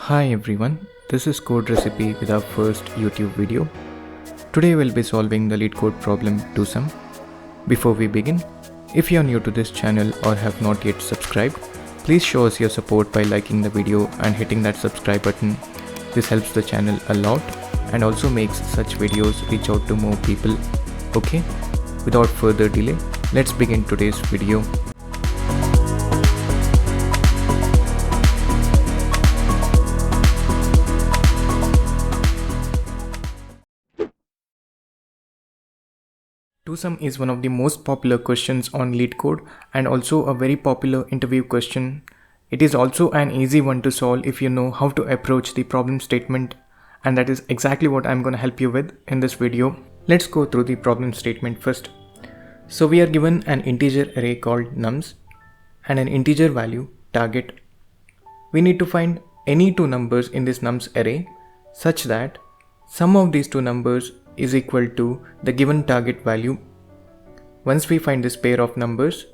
Hi everyone, this is Code Recipe with our first YouTube video. Today we'll be solving the Leetcode problem 2 sum. Before we begin, if you are new to this channel or have not yet subscribed, please show us your support by liking the video and hitting that subscribe button. This helps the channel a lot and also makes such videos reach out to more people. Okay, without further delay, let's begin today's video. Two sum is one of the most popular questions on Leetcode and also a very popular interview question. It is also an easy one to solve if you know how to approach the problem statement, and that is exactly what I'm going to help you with in this video. Let's go through the problem statement first. So we are given an integer array called nums and an integer value target. We need to find any two numbers in this nums array such that sum of these two numbers is equal to the given target value. Once we find this pair of numbers,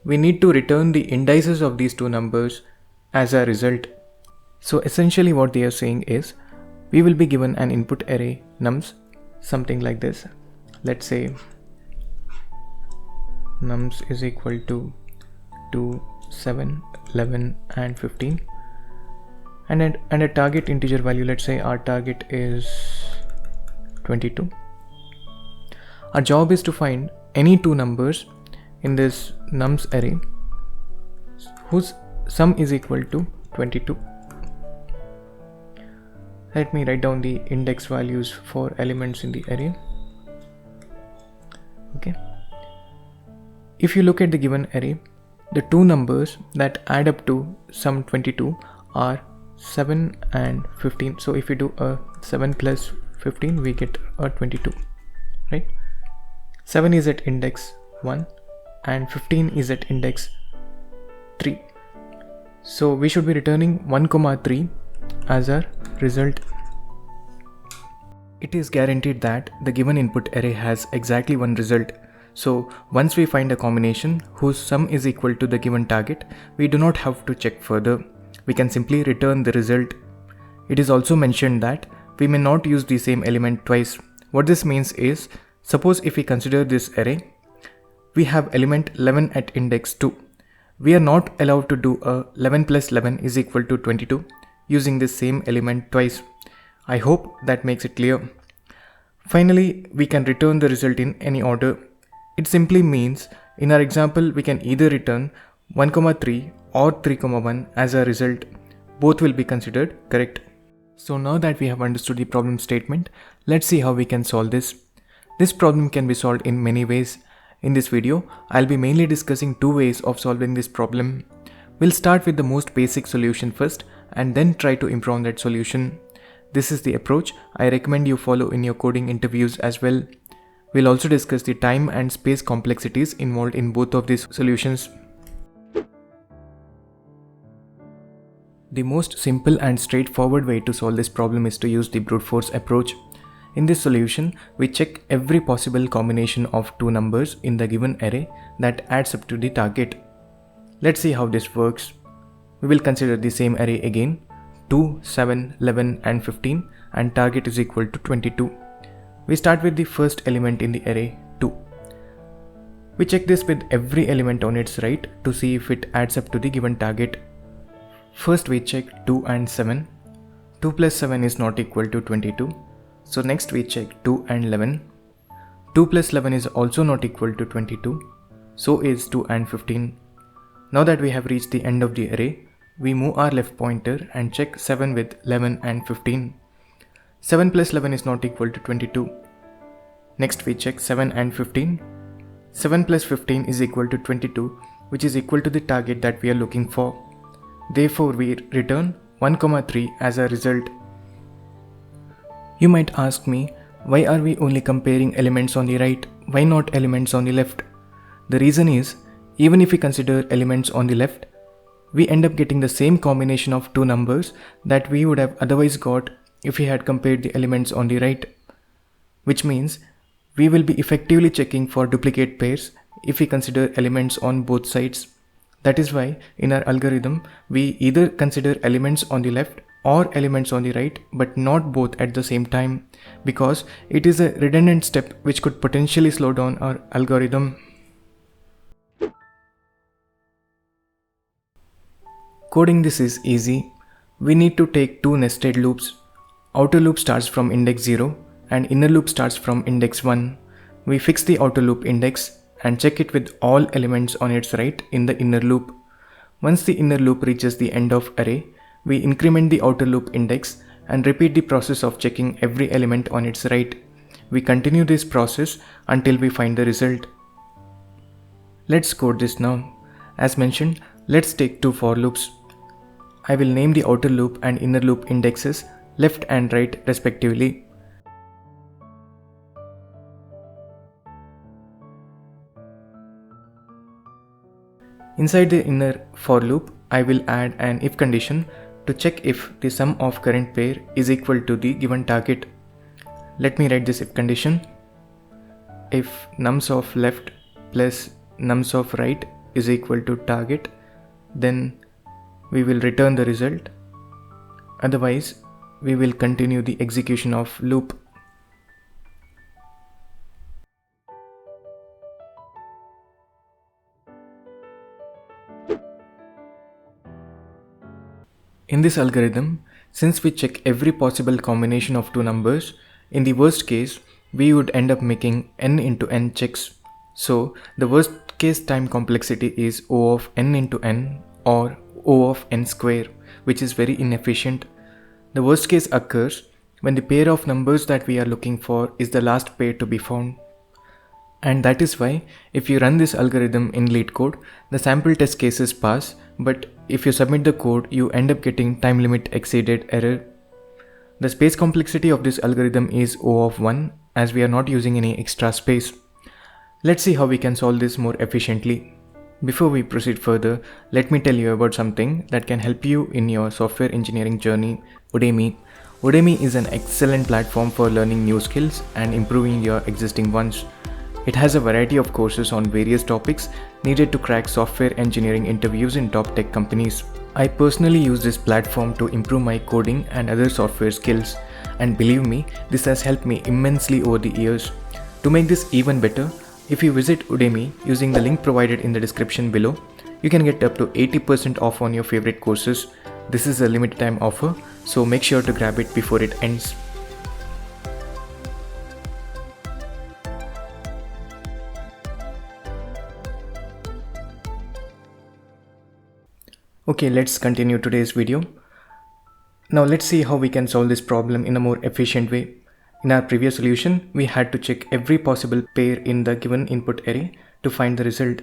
we need to return the indices of these two numbers as a result. So essentially what they are saying is, we will be given an input array nums, something like this. Let's say nums is equal to 2, 7, 11 and 15, and a target integer value. Let's say our target is 22. Our job is to find any two numbers in this nums array whose sum is equal to 22. Let me write down the index values for elements in the array. Okay. If you look at the given array, the two numbers that add up to sum 22 are 7 and 15. So if we do a 7 plus 15, we get a 22, right? 7 is at index 1 and 15 is at index 3. So we should be returning 1, 3 as our result. It is guaranteed that the given input array has exactly one result. So once we find a combination whose sum is equal to the given target, we do not have to check further. We can simply return the result. It is also mentioned that we may not use the same element twice. What this means is, suppose if we consider this array, we have element 11 at index 2. We are not allowed to do a 11 plus 11 is equal to 22 using this same element twice. I hope that makes it clear. Finally, we can return the result in any order. It simply means, in our example, we can either return 1, 3 or 3, 1 as a result. Both will be considered correct. So now that we have understood the problem statement, let's see how we can solve this. This problem can be solved in many ways. In this video, I'll be mainly discussing two ways of solving this problem. We'll start with the most basic solution first and then try to improve on that solution. This is the approach I recommend you follow in your coding interviews as well. We'll also discuss the time and space complexities involved in both of these solutions. The most simple and straightforward way to solve this problem is to use the brute force approach. In this solution, we check every possible combination of two numbers in the given array that adds up to the target. Let's see how this works. We will consider the same array again, 2, 7, 11 and 15, and target is equal to 22. We start with the first element in the array, 2. We check this with every element on its right to see if it adds up to the given target. First we check 2 and 7. 2 plus 7 is not equal to 22. So next we check 2 and 11. 2 plus 11 is also not equal to 22. So is 2 and 15. Now that we have reached the end of the array, we move our left pointer and check 7 with 11 and 15. 7 plus 11 is not equal to 22. Next we check 7 and 15. 7 plus 15 is equal to 22, which is equal to the target that we are looking for. Therefore, we return 1, 3 as a result. You might ask me, why are we only comparing elements on the right? Why not elements on the left? The reason is, even if we consider elements on the left, we end up getting the same combination of two numbers that we would have otherwise got if we had compared the elements on the right. Which means, we will be effectively checking for duplicate pairs if we consider elements on both sides. That is why in our algorithm, we either consider elements on the left or elements on the right, but not both at the same time, because it is a redundant step which could potentially slow down our algorithm. Coding this is easy. We need to take two nested loops. Outer loop starts from index 0 and inner loop starts from index 1. We fix the outer loop index and check it with all elements on its right in the inner loop. Once the inner loop reaches the end of array, we increment the outer loop index and repeat the process of checking every element on its right. We continue this process until we find the result. Let's code this now. As mentioned, let's take two for loops. I will name the outer loop and inner loop indexes left and right respectively. Inside the inner for loop, I will add an if condition to check if the sum of current pair is equal to the given target. Let me write this if condition. If nums of left plus nums of right is equal to target, then we will return the result. Otherwise, we will continue the execution of loop. In this algorithm, since we check every possible combination of two numbers, in the worst case, we would end up making n into n checks. So the worst case time complexity is O of n into n or O of n square, which is very inefficient. The worst case occurs when the pair of numbers that we are looking for is the last pair to be found. And that is why if you run this algorithm in Leetcode, the sample test cases pass, but if you submit the code, you end up getting time limit exceeded error. The space complexity of this algorithm is O of 1, as we are not using any extra space. Let's see how we can solve this more efficiently. Before we proceed further, let me tell you about something that can help you in your software engineering journey, Udemy. Udemy is an excellent platform for learning new skills and improving your existing ones. It has a variety of courses on various topics needed to crack software engineering interviews in top tech companies. I personally use this platform to improve my coding and other software skills, and believe me, this has helped me immensely over the years. To make this even better, if you visit Udemy using the link provided in the description below, you can get up to 80% off on your favorite courses. This is a limited time offer, so make sure to grab it before it ends. Okay, let's continue today's video. Now let's see how we can solve this problem in a more efficient way. In our previous solution, we had to check every possible pair in the given input array to find the result.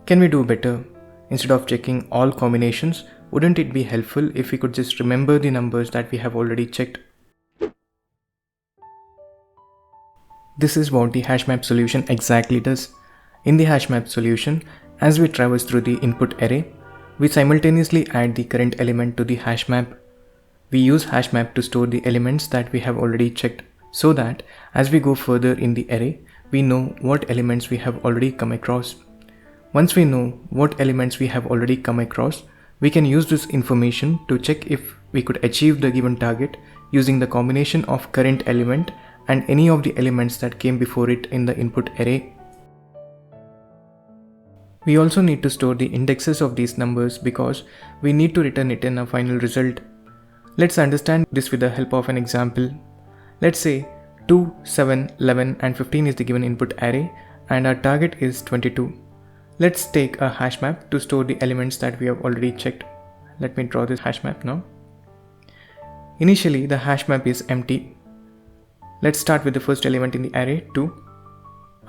Can we do better? Instead of checking all combinations, wouldn't it be helpful if we could just remember the numbers that we have already checked? This is what the hashmap solution exactly does. In the hashmap solution, as we traverse through the input array, we simultaneously add the current element to the hashmap. We use hashmap to store the elements that we have already checked, so that as we go further in the array, we know what elements we have already come across. Once we know what elements we have already come across, we can use this information to check if we could achieve the given target using the combination of current element and any of the elements that came before it in the input array. We also need to store the indexes of these numbers because we need to return it in a final result. Let's understand this with the help of an example. Let's say 2, 7, 11 and 15 is the given input array and our target is 22. Let's take a hash map to store the elements that we have already checked. Let me draw this hash map now. Initially, the hash map is empty. Let's start with the first element in the array, 2.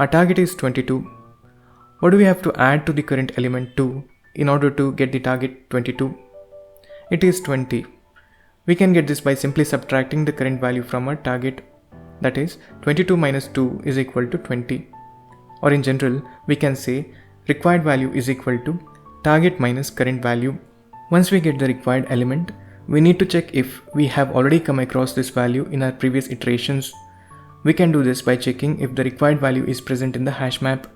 Our target is 22. What do we have to add to the current element 2 in order to get the target 22? It is 20. We can get this by simply subtracting the current value from our target. That is, 22 minus 2 is equal to 20. Or in general, we can say required value is equal to target minus current value. Once we get the required element, we need to check if we have already come across this value in our previous iterations. We can do this by checking if the required value is present in the hash map.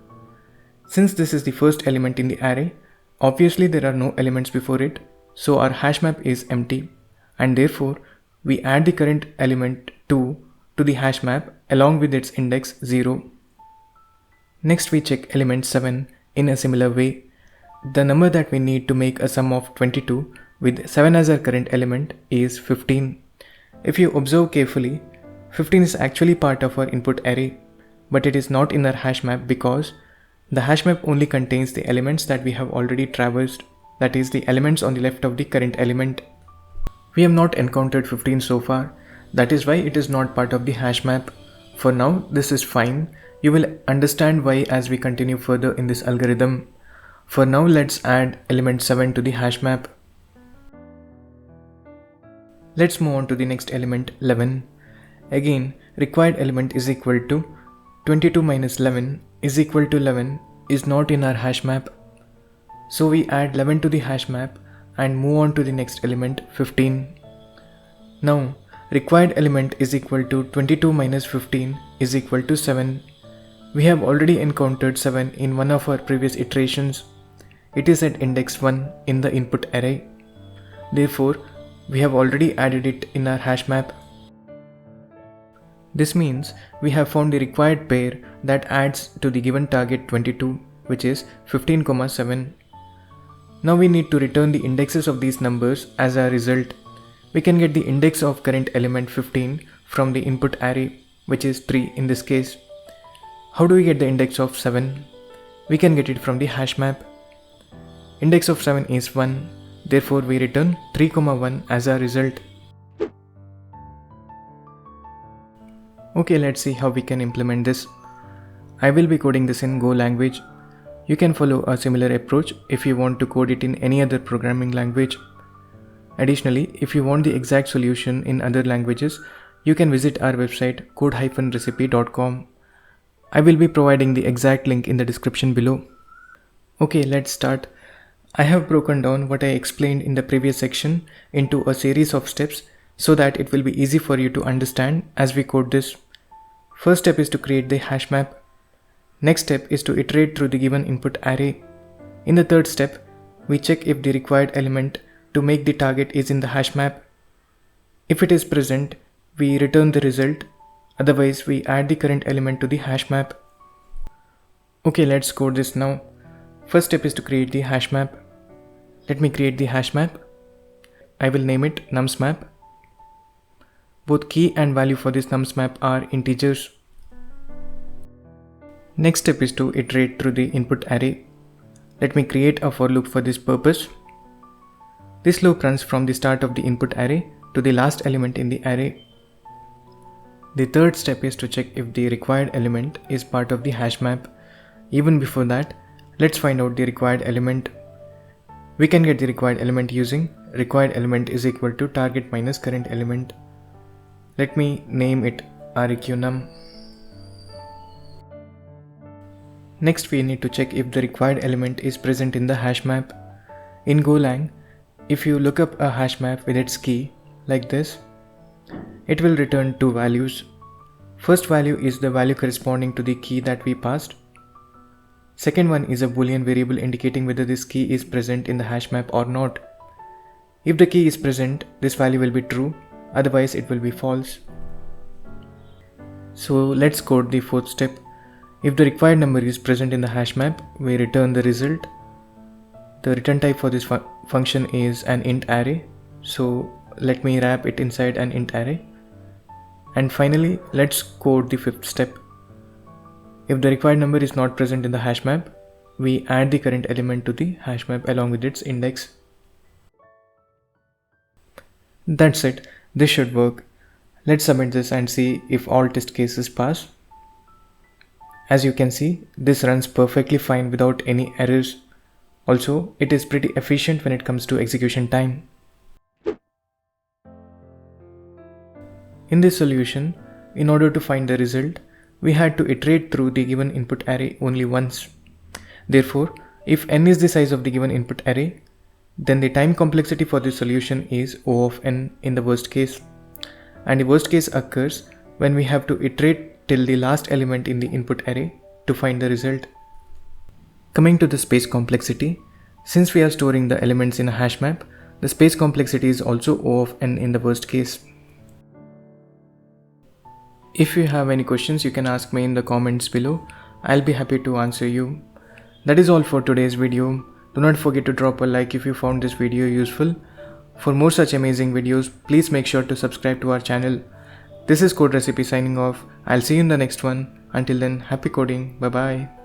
Since this is the first element in the array, obviously there are no elements before it, so our hash map is empty. and therefore we add the current element 2 to the hash map along with its index 0. Next we check element 7 in a similar way. The number that we need to make a sum of 22 with 7 as our current element is 15. If you observe carefully, 15 is actually part of our input array, but it is not in our hash map because the hash map only contains the elements that we have already traversed, that is the elements on the left of the current element. We have not encountered 15 so far, that is why it is not part of the hash map. For now, this is fine. You will understand why as we continue further in this algorithm. For now, let's add element 7 to the hash map. Let's move on to the next element 11. Again, required element is equal to 22 minus 11 is equal to 11 is not in our hash map. So we add 11 to the hash map and move on to the next element 15. Now, required element is equal to 22 minus 15 is equal to 7. We have already encountered 7 in one of our previous iterations. It is at index 1 in the input array. Therefore, we have already added it in our hash map. This means we have found the required pair that adds to the given target 22, which is 15, 7. Now we need to return the indexes of these numbers as a result. We can get the index of current element 15 from the input array, which is 3 in this case. How do we get the index of 7? We can get it from the hash map. Index of 7 is 1, therefore we return 3, 1 as a result. Okay, let's see how we can implement this. I will be coding this in Go language. You can follow a similar approach if you want to code it in any other programming language. Additionally, if you want the exact solution in other languages, you can visit our website coderecipe.com. I will be providing the exact link in the description below. Okay, let's start. I have broken down what I explained in the previous section into a series of steps so that it will be easy for you to understand as we code this. First step is to create the hash map. Next step is to iterate through the given input array. In the third step, we check if the required element to make the target is in the hash map. If it is present, we return the result. Otherwise, we add the current element to the hash map. Okay, let's code this now. First step is to create the hash map. Let me create the hash map. I will name it nums map. Both key and value for this nums map are integers. Next step is to iterate through the input array. Let me create a for loop for this purpose. This loop runs from the start of the input array to the last element in the array. The third step is to check if the required element is part of the hash map. Even before that, let's find out the required element. We can get the required element using required element is equal to target minus current element. Let me name it reqnum. Next, we need to check if the required element is present in the hash map. In Golang, if you look up a hash map with its key like this, it will return two values. First value is the value corresponding to the key that we passed. Second one is a boolean variable indicating whether this key is present in the hash map or not. If the key is present, this value will be true, otherwise it will be false. So let's code the fourth step. If the required number is present in the hash map, we return the result. The return type for this function is an int array. So let me wrap it inside an int array. And finally, let's code the fifth step. If the required number is not present in the hash map, we add the current element to the hash map along with its index. That's it. This should work. Let's submit this and see if all test cases pass. As you can see, this runs perfectly fine without any errors. Also, it is pretty efficient when it comes to execution time. In this solution, in order to find the result, we had to iterate through the given input array only once. Therefore, if n is the size of the given input array, then the time complexity for this solution is O of n in the worst case. And the worst case occurs when we have to iterate till the last element in the input array to find the result. Coming to the space complexity, since we are storing the elements in a hash map, The space complexity is also O of n in the worst case. If you have any questions, you can ask me in the comments below. I'll be happy to answer you. That is all for today's video. Do not forget to drop a like if you found this video useful. For more such amazing videos, please make sure to subscribe to our channel. This is Code Recipe signing off. I'll see you in the next one. Until then, happy coding. Bye bye.